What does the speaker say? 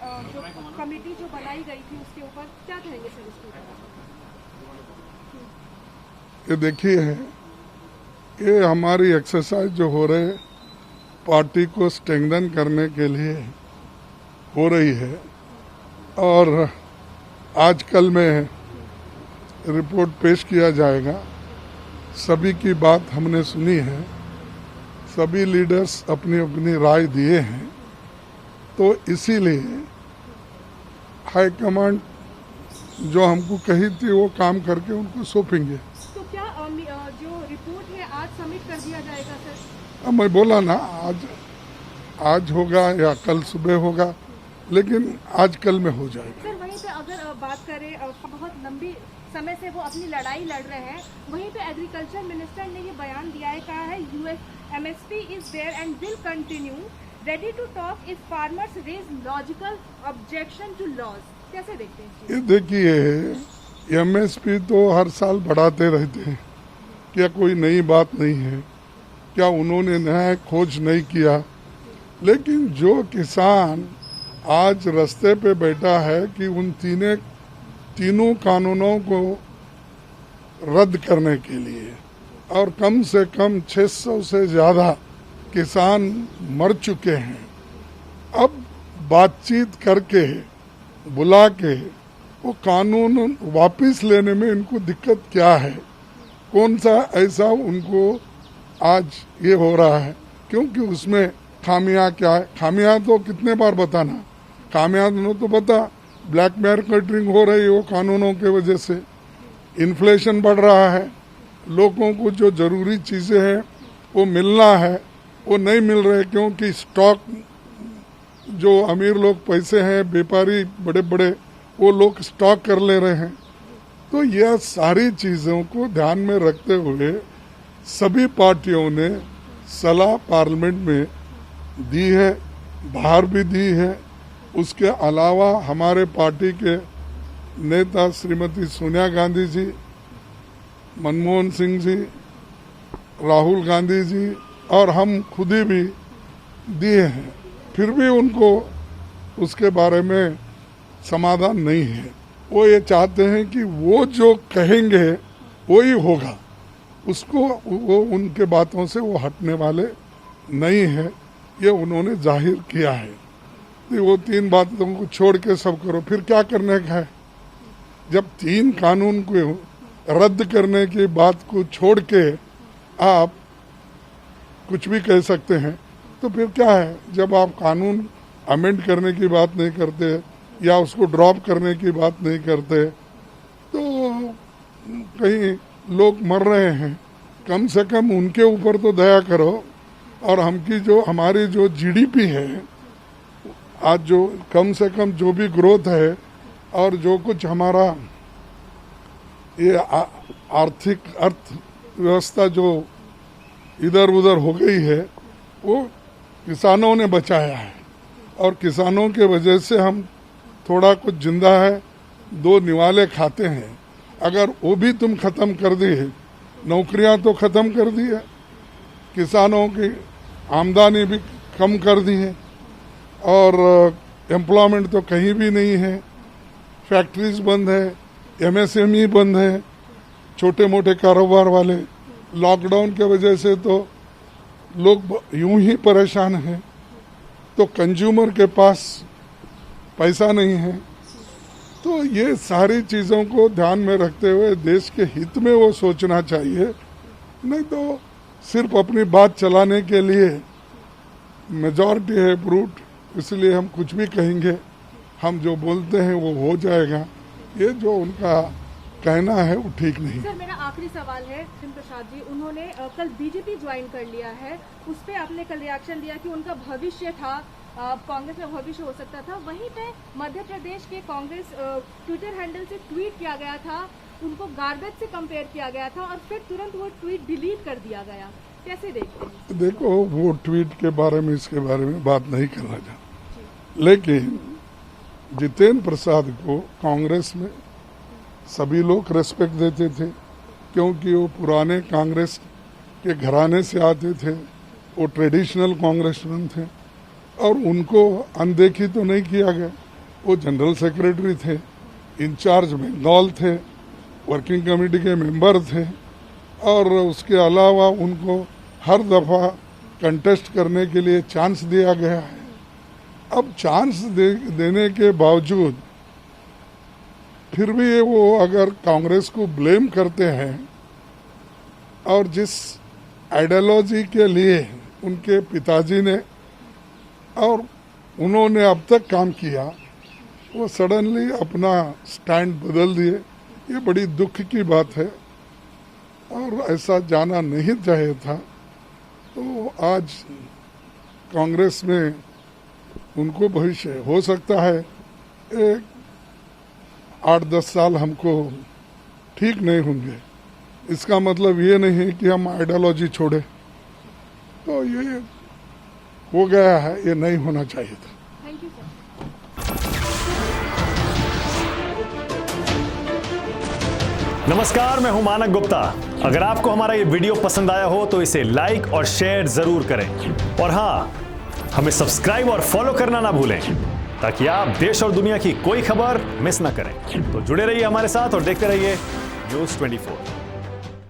जो कमेटी जो बनाई गई थी उसके ऊपर क्या कहेंगे सर इसके ऊपर? ये देखिए, ये हमारी एक्सरसाइज जो हो रहे पार्टी को स्ट्रेंथन करने के लिए हो रही है, और आजकल में रिपोर्ट पेश किया जाएगा। सभी की बात हमने सुनी है, सभी लीडर्स अपनी अपनी राय दिए हैं, तो इसीलिए हाईकमांड जो हमको कही थी वो काम करके उनको सौंपेंगे। तो क्या जो रिपोर्ट है आज सबमिट कर दिया जाएगा सर? अब मैं बोला ना, आज होगा या कल सुबह होगा, लेकिन आज कल में हो जाएगा। सर वहीं पे अगर बात करें, बहुत लंबी समय से वो अपनी लड़ाई लड़ रहे हैं, वहीं पे एग्रीकल्चर मिनिस्टर ने ये बयान दिया है, कहा है MSP is there and will continue, ready to talk if farmers raise logical objection to laws. कैसे देखते हैं? ये देखिए, MSP तो हर साल बढ़ाते रहते हैं, क्या कोई नई बात नहीं है? क्या उन्होंने नया खोज नहीं किया? लेकिन जो किसान आज रास्ते पे बैठा है कि उन तीनों कानूनों को रद्द करने के लिए, और कम से कम 600 से ज़्यादा किसान मर चुके हैं, अब बातचीत करके बुला के वो कानून वापस लेने में इनको दिक्कत क्या है? कौन सा ऐसा उनको आज ये हो रहा है? क्योंकि उसमें खामियां क्या है? खामियां तो कितने बार बताना, खामियां तो बता। ब्लैक मार्केटिंग हो रही है वो कानूनों के वजह से, इन्फ्लेशन बढ़ रहा है, लोगों को जो ज़रूरी चीज़ें हैं वो मिलना है वो नहीं मिल रहे, क्योंकि स्टॉक जो अमीर लोग पैसे हैं, व्यापारी बड़े बड़े, वो लोग स्टॉक कर ले रहे हैं। तो यह सारी चीज़ों को ध्यान में रखते हुए सभी पार्टियों ने सलाह पार्लियामेंट में दी है, बाहर भी दी है। उसके अलावा हमारे पार्टी के नेता श्रीमती सोनिया गांधी जी, मनमोहन सिंह जी, राहुल गांधी जी और हम खुद ही भी दिए हैं, फिर भी उनको उसके बारे में समाधान नहीं है। वो ये चाहते हैं कि वो जो कहेंगे वो ही होगा, उसको वो उनके बातों से वो हटने वाले नहीं है, ये उन्होंने जाहिर किया है। तो वो 3 बातों को छोड़ के सब करो, फिर क्या करने का है? जब 3 कानून को रद्द करने की बात को छोड़ के आप कुछ भी कह सकते हैं, तो फिर क्या है? जब आप कानून अमेंड करने की बात नहीं करते या उसको ड्रॉप करने की बात नहीं करते, तो कहीं लोग मर रहे हैं, कम से कम उनके ऊपर तो दया करो। और हमारी जो GDP है आज, जो कम से कम जो भी ग्रोथ है और जो कुछ हमारा ये आर्थिक अर्थव्यवस्था जो इधर उधर हो गई है, वो किसानों ने बचाया है, और किसानों के वजह से हम थोड़ा कुछ जिंदा है, 2 निवाले खाते हैं। अगर वो भी तुम खत्म कर दिए, नौकरियां तो खत्म कर दी है, किसानों की आमदनी भी कम कर दी है, और एम्प्लॉयमेंट तो कहीं भी नहीं है, फैक्ट्रीज बंद है, MSME बंद है, छोटे मोटे कारोबार वाले, लॉकडाउन के वजह से तो लोग यूं ही परेशान हैं, तो कंज्यूमर के पास पैसा नहीं है। तो ये सारी चीज़ों को ध्यान में रखते हुए देश के हित में वो सोचना चाहिए, नहीं तो सिर्फ अपनी बात चलाने के लिए मेजॉरिटी है ब्रूट, इसलिए हम कुछ भी कहेंगे, हम जो बोलते हैं वो हो जाएगा। ये जो उनका कहना है वो ठीक नहीं। सर मेरा आखिरी सवाल है, प्रसाद जी, उन्होंने कल बीजेपी ज्वाइन कर लिया है, उस पर आपने कल रिएक्शन दिया कि उनका भविष्य था, कांग्रेस में भविष्य हो सकता था। वहीं पे मध्य प्रदेश के कांग्रेस ट्विटर हैंडल से ट्वीट किया गया था, उनको गार्बेज से कंपेयर किया गया था, और फिर तुरंत वो ट्वीट डिलीट कर दिया गया। कैसे देखते हैं? देखो, वो ट्वीट के बारे में, इसके बारे में बात नहीं करना चाहता, लेकिन जितेंद्र प्रसाद को कांग्रेस में सभी लोग रेस्पेक्ट देते थे, क्योंकि वो पुराने कांग्रेस के घराने से आते थे, वो ट्रेडिशनल कांग्रेसमैन थे, और उनको अनदेखी तो नहीं किया गया। वो जनरल सेक्रेटरी थे, इंचार्ज बंगाल थे, वर्किंग कमेटी के मेंबर थे और उसके अलावा उनको हर दफ़ा कंटेस्ट करने के लिए चांस दिया गया है। अब चांस देने के बावजूद फिर भी वो अगर कांग्रेस को ब्लेम करते हैं और जिस आइडियोलॉजी के लिए उनके पिताजी ने और उन्होंने अब तक काम किया, वो सडनली अपना स्टैंड बदल दिए, ये बड़ी दुख की बात है और ऐसा जाना नहीं चाहिए था। तो आज कांग्रेस में उनको भविष्य हो सकता है 8-10 साल हमको ठीक नहीं होंगे, इसका मतलब ये नहीं है कि हम आइडियोलॉजी छोड़े। तो ये हो गया है, ये नहीं होना चाहिए था। Thank you sir. नमस्कार, मैं हूं मानक गुप्ता। अगर आपको हमारा ये वीडियो पसंद आया हो तो इसे लाइक और शेयर जरूर करें और हाँ, हमें सब्सक्राइब और फॉलो करना ना भूलें ताकि आप देश और दुनिया की कोई खबर मिस ना करें। तो जुड़े रहिए हमारे साथ और देखते रहिए News 24।